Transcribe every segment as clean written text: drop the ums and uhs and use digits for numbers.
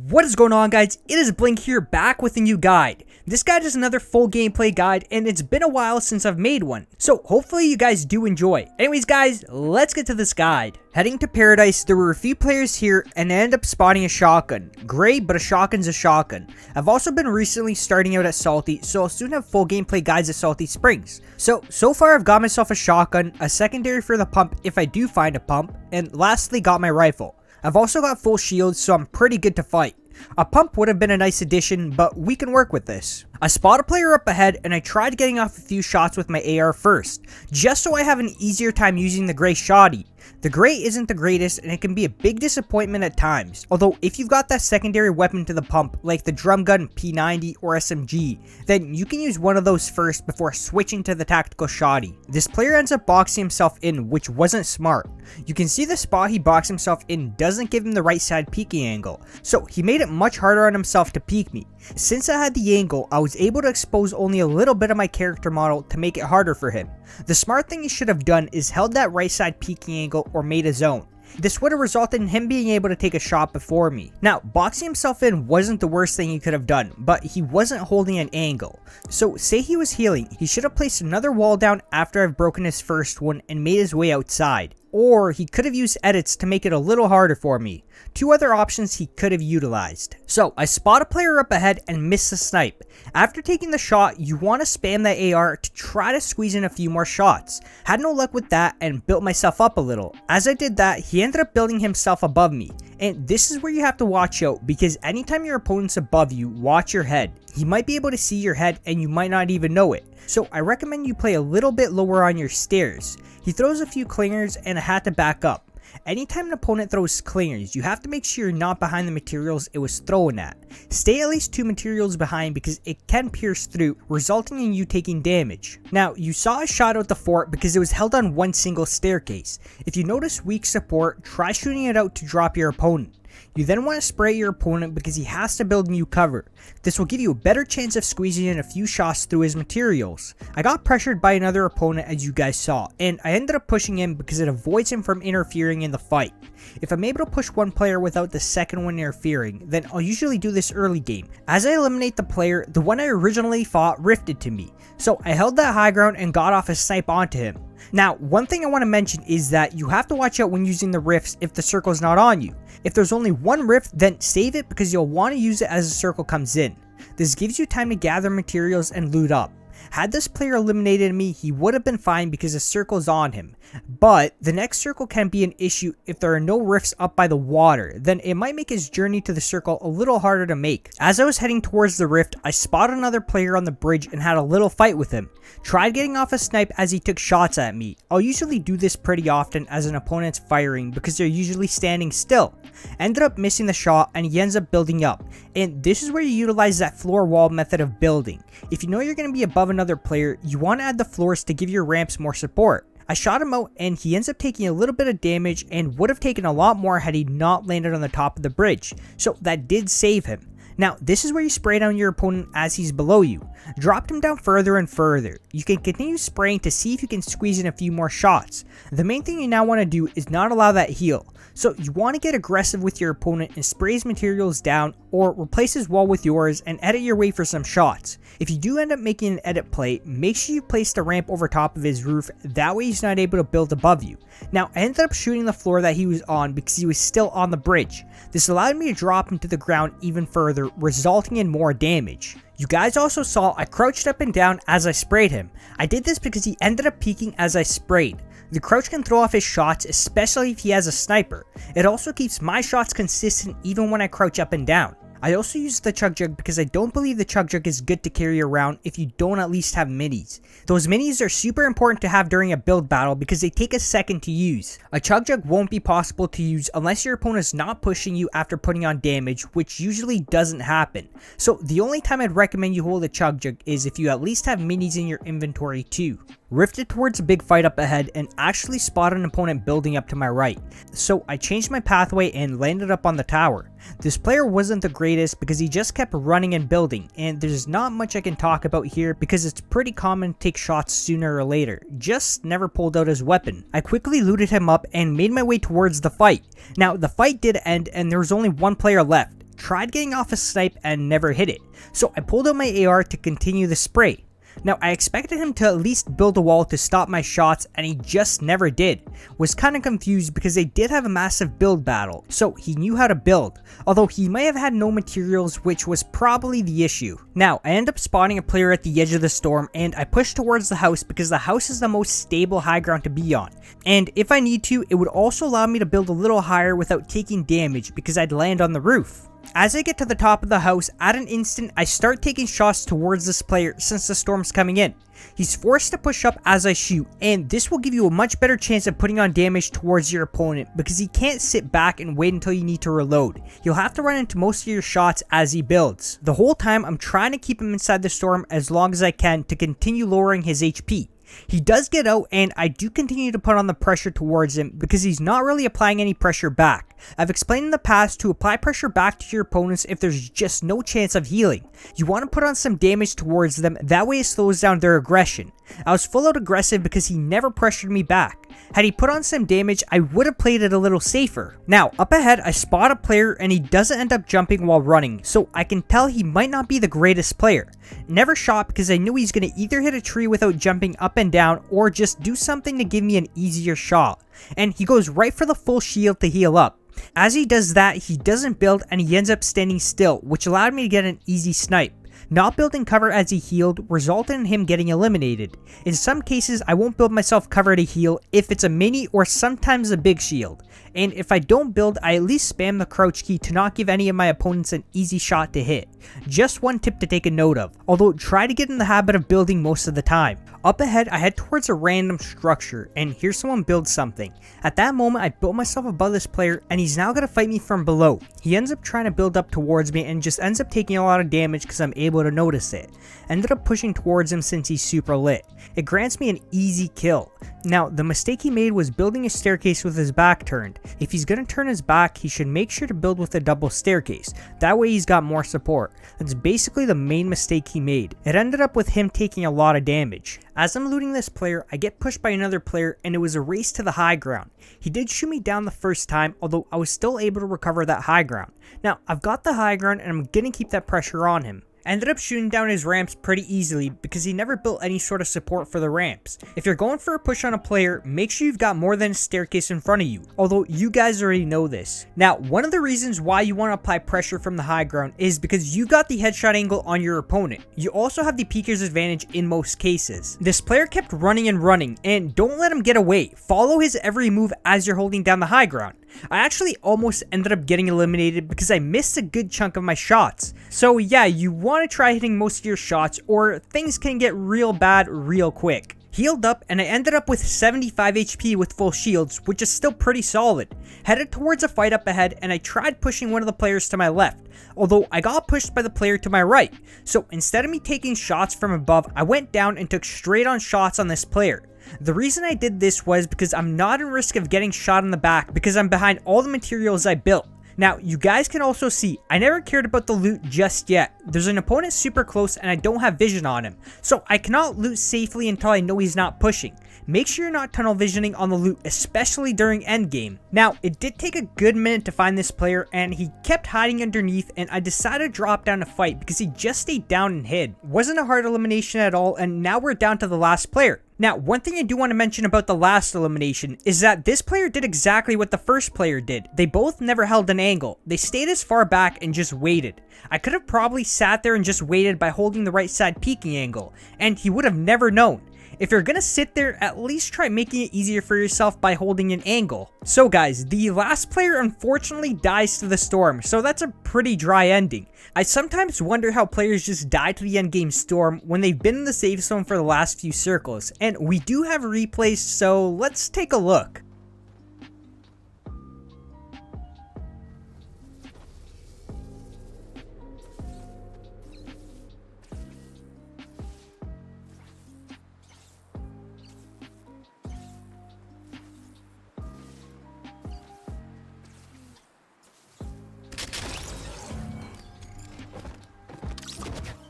What is going on, guys? It is Blink here, back with a new guide. This guide is another full gameplay guide, and it's been a while since I've made one, so hopefully you guys do enjoy. Anyways guys, let's get to this guide. Heading to Paradise, there were a few players here, and I ended up spotting a shotgun. Great, but a shotgun's a shotgun. I've also been recently starting out at Salty, so I'll soon have full gameplay guides at Salty Springs. So far I've got myself a shotgun, a secondary for the pump if I do find a pump, and lastly got my rifle. I've also got full shields, so I'm pretty good to fight. A pump would have been a nice addition, but we can work with this. I spot a player up ahead, and I tried getting off a few shots with my AR first, just so I have an easier time using the gray shotty. The gray isn't the greatest, and it can be a big disappointment at times, although if you've got that secondary weapon to the pump, like the drum gun, P90, or SMG, then you can use one of those first before switching to the tactical shotty. This player ends up boxing himself in, which wasn't smart. You can see the spot he boxed himself in doesn't give him the right side peeking angle, so he made it much harder on himself to peek me. Since I had the angle, I was able to expose only a little bit of my character model to make it harder for him. The smart thing he should have done is held that right side peeking angle or made a zone. This would have resulted in him being able to take a shot before me. Now, boxing himself in wasn't the worst thing he could have done, but he wasn't holding an angle. So say he was healing, he should have placed another wall down after I've broken his first one and made his way outside. Or he could have used edits to make it a little harder for me. Two other options he could have utilized. So I spot a player up ahead and miss the snipe. After taking the shot, you want to spam that AR to try to squeeze in a few more shots. Had no luck with that and built myself up a little. As I did that, he ended up building himself above me. And this is where you have to watch out, because anytime your opponent's above you, watch your head. He might be able to see your head and you might not even know it. So I recommend you play a little bit lower on your stairs. He throws a few clingers and I had to back up. Anytime an opponent throws clingers, you have to make sure you're not behind the materials it was thrown at. Stay at least 2 materials behind because it can pierce through, resulting in you taking damage. Now, you saw a shot out the fort because it was held on one single staircase. If you notice weak support, try shooting it out to drop your opponent. You then want to spray your opponent because he has to build new cover. This will give you a better chance of squeezing in a few shots through his materials. I got pressured by another opponent, as you guys saw, and I ended up pushing him because it avoids him from interfering in the fight. If I'm able to push one player without the second one interfering, then I'll usually do this early game. As I eliminate the player, the one I originally fought rifted to me, so I held that high ground and got off a snipe onto him. Now, one thing I want to mention is that you have to watch out when using the rifts if the circle is not on you. If there's only one rift, then save it because you'll want to use it as the circle comes in. This gives you time to gather materials and loot up. Had this player eliminated me, he would have been fine because the circle's on him. But the next circle can be an issue if there are no rifts up by the water, then it might make his journey to the circle a little harder to make. As I was heading towards the rift, I spotted another player on the bridge and had a little fight with him. Tried getting off a snipe as he took shots at me. I'll usually do this pretty often as an opponent's firing because they're usually standing still. Ended up missing the shot and he ends up building up. And this is where you utilize that floor wall method of building. If you know you're going to be above another player, you want to add the floors to give your ramps more support. I shot him out and he ends up taking a little bit of damage and would have taken a lot more had he not landed on the top of the bridge. So that did save him. Now, this is where you spray down your opponent as he's below you. Dropped him down further and further. You can continue spraying to see if you can squeeze in a few more shots. The main thing you now want to do is not allow that heal. So you want to get aggressive with your opponent and spray his materials down or replace his wall with yours and edit your way for some shots. If you do end up making an edit play, make sure you place the ramp over top of his roof, that way he's not able to build above you. Now, I ended up shooting the floor that he was on because he was still on the bridge. This allowed me to drop him to the ground even further, resulting in more damage. You guys also saw I crouched up and down as I sprayed him. I did this because he ended up peeking as I sprayed. The crouch can throw off his shots, especially if he has a sniper. It also keeps my shots consistent even when I crouch up and down. I also use the chug jug because I don't believe the chug jug is good to carry around if you don't at least have minis. Those minis are super important to have during a build battle because they take a second to use. A chug jug won't be possible to use unless your opponent is not pushing you after putting on damage, which usually doesn't happen. So the only time I'd recommend you hold a chug jug is if you at least have minis in your inventory too. Rifted towards a big fight up ahead and actually spotted an opponent building up to my right. So I changed my pathway and landed up on the tower. This player wasn't the greatest because he just kept running and building, and there's not much I can talk about here because it's pretty common to take shots sooner or later, just never pulled out his weapon. I quickly looted him up and made my way towards the fight. Now the fight did end and there was only one player left. tried getting off a snipe and never hit it, so I pulled out my AR to continue the spray. Now, I expected him to at least build a wall to stop my shots, and he just never did. Was kinda confused because they did have a massive build battle, so he knew how to build, although he might have had no materials, which was probably the issue. Now, I end up spotting a player at the edge of the storm, and I push towards the house because the house is the most stable high ground to be on. And if I need to, it would also allow me to build a little higher without taking damage because I'd land on the roof. As I get to the top of the house, at an instant, I start taking shots towards this player since the storm's coming in. He's forced to push up as I shoot, and this will give you a much better chance of putting on damage towards your opponent because he can't sit back and wait until you need to reload. You'll have to run into most of your shots as he builds. The whole time, I'm trying to keep him inside the storm as long as I can to continue lowering his HP. He does get out, and I do continue to put on the pressure towards him because he's not really applying any pressure back. I've explained in the past to apply pressure back to your opponents if there's just no chance of healing. You want to put on some damage towards them, that way it slows down their aggression. I was full out aggressive because he never pressured me back. Had he put on some damage, I would have played it a little safer. Now, up ahead, I spot a player and he doesn't end up jumping while running, so I can tell he might not be the greatest player. Never shot because I knew he's going to either hit a tree without jumping up and down or just do something to give me an easier shot. And he goes right for the full shield to heal up. As he does that, he doesn't build and he ends up standing still, which allowed me to get an easy snipe. Not building cover as he healed resulted in him getting eliminated. In some cases, I won't build myself cover to heal if it's a mini or sometimes a big shield. And if I don't build, I at least spam the crouch key to not give any of my opponents an easy shot to hit. Just one tip to take a note of, although try to get in the habit of building most of the time. Up ahead, I head towards a random structure and hear someone build something. At that moment, I built myself above this player and he's now going to fight me from below. He ends up trying to build up towards me and just ends up taking a lot of damage because I'm able to notice it. Ended up pushing towards him since he's super lit. It grants me an easy kill. Now, the mistake he made was building a staircase with his back turned. If he's going to turn his back, he should make sure to build with a double staircase. That way he's got more support. That's basically the main mistake he made. It ended up with him taking a lot of damage. As I'm looting this player, I get pushed by another player and it was a race to the high ground. He did shoot me down the first time, although I was still able to recover that high ground. Now, I've got the high ground and I'm going to keep that pressure on him. Ended up shooting down his ramps pretty easily because he never built any sort of support for the ramps. If you're going for a push on a player, make sure you've got more than a staircase in front of you, although you guys already know this. Now, one of the reasons why you want to apply pressure from the high ground is because you got the headshot angle on your opponent. You also have the peeker's advantage in most cases. This player kept running and running, and don't let him get away. Follow his every move as you're holding down the high ground. I actually almost ended up getting eliminated because I missed a good chunk of my shots. So yeah, you want to try hitting most of your shots or things can get real bad real quick. Healed up and I ended up with 75 HP with full shields, which is still pretty solid. Headed towards a fight up ahead and I tried pushing one of the players to my left, although I got pushed by the player to my right. So instead of me taking shots from above, I went down and took straight on shots on this player. The reason I did this was because I'm not in risk of getting shot in the back because I'm behind all the materials I built. Now, you guys can also see, I never cared about the loot just yet. There's an opponent super close and I don't have vision on him, so I cannot loot safely until I know he's not pushing. Make sure you're not tunnel visioning on the loot, especially during endgame. Now, it did take a good minute to find this player and he kept hiding underneath and I decided to drop down to fight because he just stayed down and hid. Wasn't a hard elimination at all and now we're down to the last player. Now, one thing I do want to mention about the last elimination is that this player did exactly what the first player did. They both never held an angle. They stayed as far back and just waited. I could have probably sat there and just waited by holding the right side peeking angle, and he would have never known. If you're gonna sit there, at least try making it easier for yourself by holding an angle. So guys, the last player unfortunately dies to the storm, so that's a pretty dry ending. I sometimes wonder how players just die to the endgame storm when they've been in the safe zone for the last few circles, and we do have replays, so let's take a look.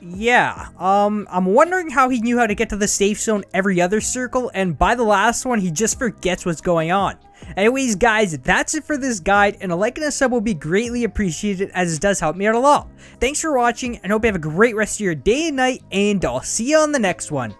Yeah, I'm wondering how he knew how to get to the safe zone every other circle, and by the last one, he just forgets what's going on. Anyways, guys, that's it for this guide, and a like and a sub will be greatly appreciated as it does help me out a lot. Thanks for watching, and hope you have a great rest of your day and night, and I'll see you on the next one.